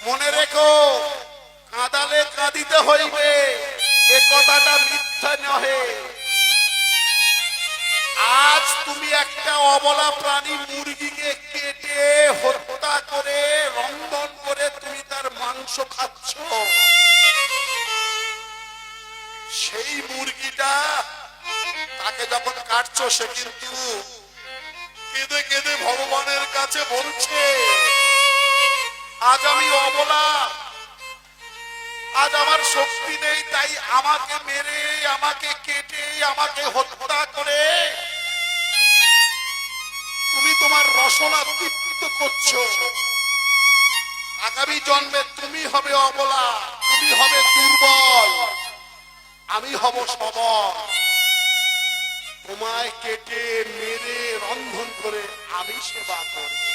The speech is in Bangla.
মনে রেখো, কাঁদালে কাঁদিতে হইবে, এ কথাটা মিথ্যা নহে। আজ তুমি একটা অবলা প্রাণী মুরগিকে কেটে হত্যা করে রন্ধন করে তুমি তার মাংস খাচ্ছ। সেই মুরগিটা তাকে যখন কাটছো, সে কিন্তু কেঁদে কেঁদে ভগবানের কাছে বলছে, আজ আমি অবলা, আজ আমার শক্তি নেই, তাই আমাকে মেরে, আমাকে কেটে, আমাকে হত্যা করে তুমি তোমার রসনা তৃপ্ত করছো। আগামী জন্মে তুমি হবে অবলা, তুমি হবে দুর্বল, আমি হব সবল। তোমায় কেটে মেরে রন্ধন করে আমি সেবা করব।